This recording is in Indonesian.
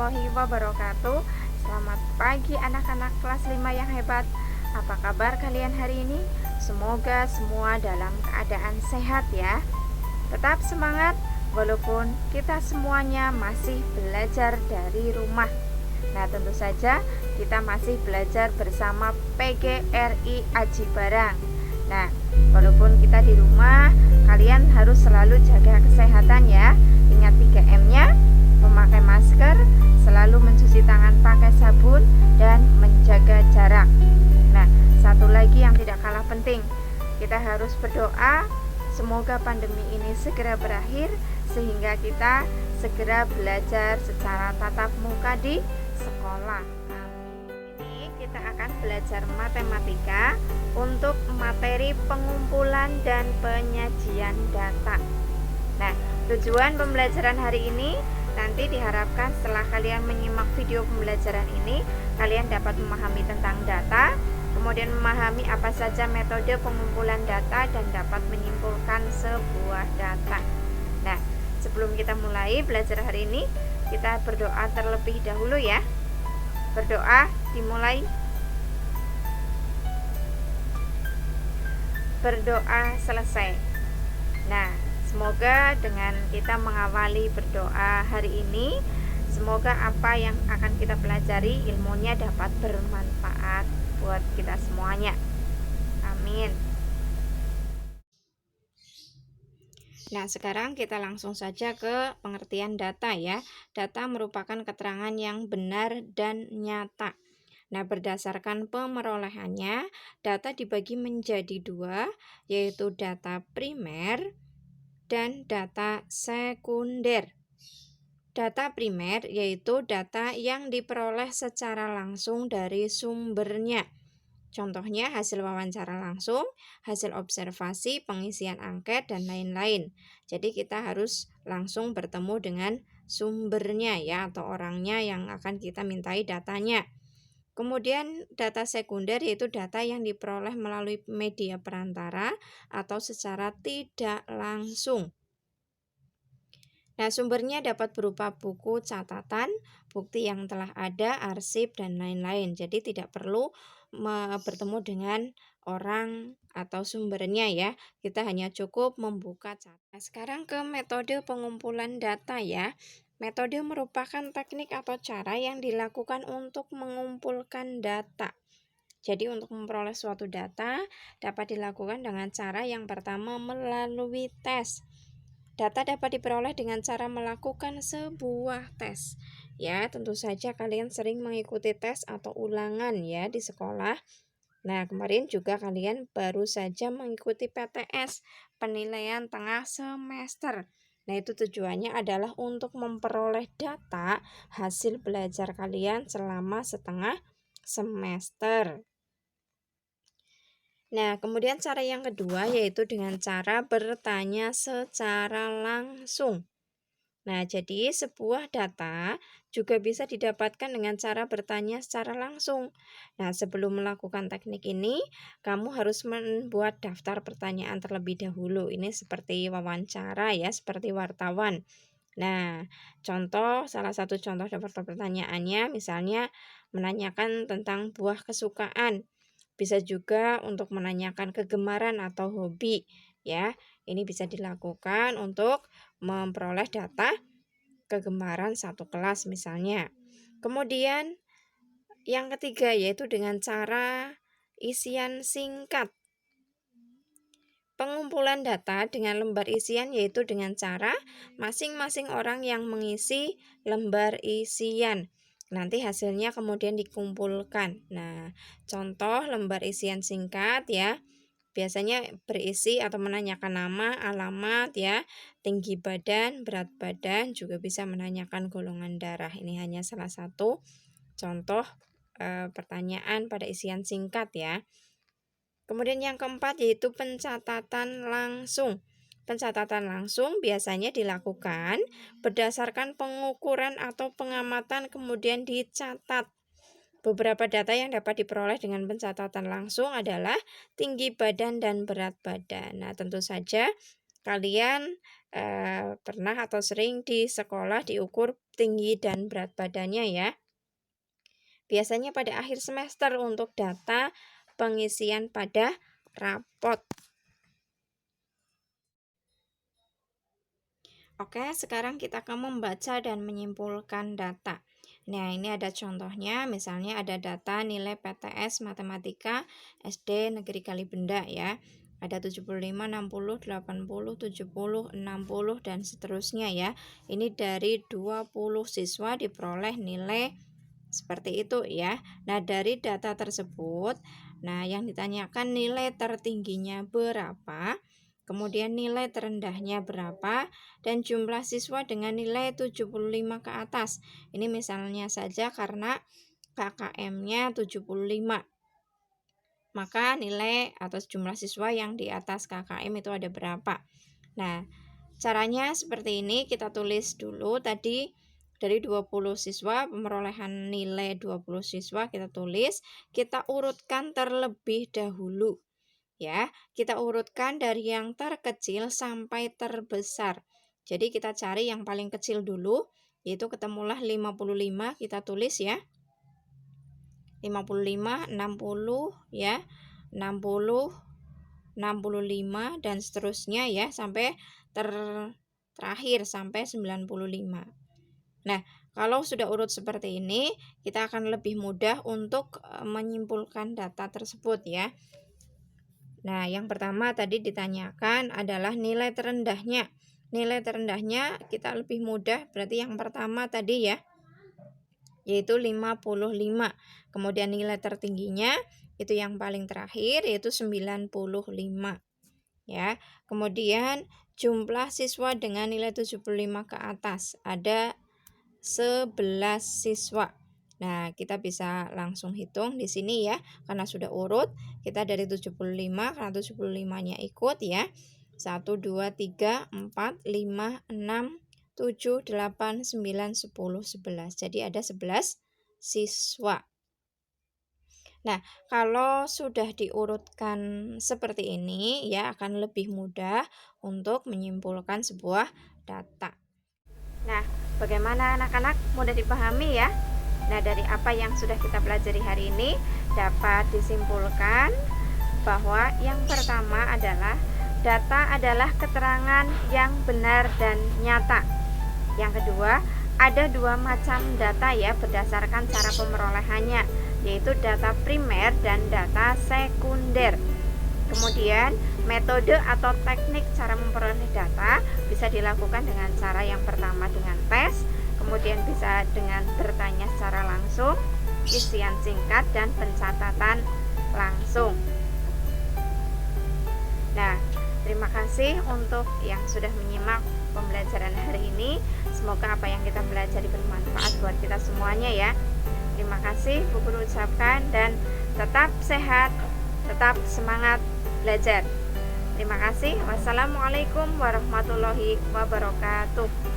warahmatullahi wabarakatuh. Selamat pagi anak-anak kelas 5 yang hebat. Apa kabar kalian hari ini? Semoga semua dalam keadaan sehat ya. Tetap semangat walaupun kita semuanya masih belajar dari rumah. Nah, tentu saja kita masih belajar bersama PGRI Aji Barang. Nah, walaupun kita di rumah, kalian harus selalu jaga kesehatan ya. Ingat 3M-nya, memakai masker, selalu mencuci tangan pakai sabun, dan menjaga jarak. Nah, satu lagi yang tidak kalah penting, kita harus berdoa semoga pandemi ini segera berakhir sehingga kita segera belajar secara tatap muka di sekolah. Ini kita akan belajar matematika untuk materi pengumpulan dan penyajian data. Nah, tujuan pembelajaran hari ini nanti diharapkan setelah kalian menyimak video pembelajaran ini, kalian dapat memahami tentang data, kemudian memahami apa saja metode pengumpulan data dan dapat menyimpulkan sebuah data. Nah, sebelum kita mulai belajar hari ini, kita berdoa terlebih dahulu ya. Berdoa dimulai. Berdoa selesai. Nah, semoga dengan kita mengawali berdoa hari ini, semoga apa yang akan kita pelajari ilmunya dapat bermanfaat buat kita semuanya. Amin. Nah, sekarang kita langsung saja ke pengertian data ya. Data merupakan keterangan yang benar dan nyata. Nah, berdasarkan pemerolehannya, data dibagi menjadi dua, yaitu data primer dan data sekunder. Data primer yaitu data yang diperoleh secara langsung dari sumbernya. Contohnya hasil wawancara langsung, hasil observasi, pengisian angket, dan lain-lain. Jadi kita harus langsung bertemu dengan sumbernya ya, atau orangnya yang akan kita mintai datanya. Kemudian data sekunder yaitu data yang diperoleh melalui media perantara atau secara tidak langsung. Nah, sumbernya dapat berupa buku catatan, bukti yang telah ada, arsip, dan lain-lain. Jadi tidak perlu bertemu dengan orang atau sumbernya ya. Kita hanya cukup membuka catatan. Nah, sekarang ke metode pengumpulan data ya. Metode merupakan teknik atau cara yang dilakukan untuk mengumpulkan data. Jadi untuk memperoleh suatu data dapat dilakukan dengan cara yang pertama melalui tes. Data dapat diperoleh dengan cara melakukan sebuah tes. Ya, tentu saja kalian sering mengikuti tes atau ulangan ya di sekolah. Nah, kemarin juga kalian baru saja mengikuti PTS, penilaian tengah semester. Nah, itu tujuannya adalah untuk memperoleh data hasil belajar kalian selama setengah semester. Nah, kemudian cara yang kedua yaitu dengan cara bertanya secara langsung. Nah, jadi sebuah data juga bisa didapatkan dengan cara bertanya secara langsung. Nah, sebelum melakukan teknik ini, kamu harus membuat daftar pertanyaan terlebih dahulu. Ini seperti wawancara ya, seperti wartawan. Nah, salah satu contoh daftar pertanyaannya misalnya menanyakan tentang buah kesukaan. Bisa juga untuk menanyakan kegemaran atau hobi ya. Ini bisa dilakukan untuk memperoleh data kegemaran satu kelas misalnya. Kemudian yang ketiga yaitu dengan cara isian singkat. Pengumpulan data dengan lembar isian yaitu dengan cara masing-masing orang yang mengisi lembar isian. Nanti hasilnya kemudian dikumpulkan. Nah, contoh lembar isian singkat ya. Biasanya berisi atau menanyakan nama, alamat ya, tinggi badan, berat badan, juga bisa menanyakan golongan darah. Ini hanya salah satu contoh pertanyaan pada isian singkat ya. Kemudian yang keempat yaitu pencatatan langsung. Pencatatan langsung biasanya dilakukan berdasarkan pengukuran atau pengamatan kemudian dicatat. Beberapa data yang dapat diperoleh dengan pencatatan langsung adalah tinggi badan dan berat badan. Nah, tentu saja kalian pernah atau sering di sekolah diukur tinggi dan berat badannya ya. Biasanya pada akhir semester untuk data pengisian pada rapot. Oke, sekarang kita akan membaca dan menyimpulkan data. Nah, ini ada contohnya, misalnya ada data nilai PTS Matematika SD Negeri Kalibenda ya. Ada 75, 60, 80, 70, 60, dan seterusnya ya. Ini dari 20 siswa diperoleh nilai seperti itu ya. Nah, dari data tersebut, yang ditanyakan nilai tertingginya berapa, kemudian nilai terendahnya berapa, dan jumlah siswa dengan nilai 75 ke atas. Ini misalnya saja karena KKM-nya 75. Maka nilai atau jumlah siswa yang di atas KKM itu ada berapa. Nah, caranya seperti ini, kita tulis dulu tadi dari 20 siswa, pemerolehan nilai 20 siswa kita tulis, kita urutkan terlebih dahulu. Ya, kita urutkan dari yang terkecil sampai terbesar. Jadi kita cari yang paling kecil dulu, yaitu ketemulah 55, kita tulis ya. 55, 60 ya, 60, 65 dan seterusnya ya sampai terakhir sampai 95. Nah, kalau sudah urut seperti ini, kita akan lebih mudah untuk menyimpulkan data tersebut ya. Nah, yang pertama tadi ditanyakan adalah nilai terendahnya. Nilai terendahnya kita lebih mudah, berarti yang pertama tadi ya, yaitu 55. Kemudian nilai tertingginya itu yang paling terakhir yaitu 95. Ya. Kemudian jumlah siswa dengan nilai 75 ke atas ada 11 siswa. Nah, kita bisa langsung hitung di sini ya, karena sudah urut. Kita dari 75, karena 75-nya ikut ya. 1, 2, 3, 4, 5, 6, 7, 8, 9, 10, 11. Jadi ada 11 siswa. Nah, kalau sudah diurutkan seperti ini ya akan lebih mudah untuk menyimpulkan sebuah data. Nah, bagaimana anak-anak? Mudah dipahami ya? Nah, dari apa yang sudah kita pelajari hari ini dapat disimpulkan bahwa yang pertama adalah data adalah keterangan yang benar dan nyata. Yang kedua, ada dua macam data ya berdasarkan cara pemerolehannya, yaitu data primer dan data sekunder. Kemudian metode atau teknik cara memperoleh data bisa dilakukan dengan cara yang pertama dengan tes, kemudian bisa dengan bertanya secara langsung, isian singkat, dan pencatatan langsung. Nah, terima kasih untuk yang sudah menyimak pembelajaran hari ini. Semoga apa yang kita pelajari bermanfaat buat kita semuanya ya. Terima kasih Bu Guru ucapkan, dan tetap sehat, tetap semangat belajar. Terima kasih. Wassalamualaikum warahmatullahi wabarakatuh.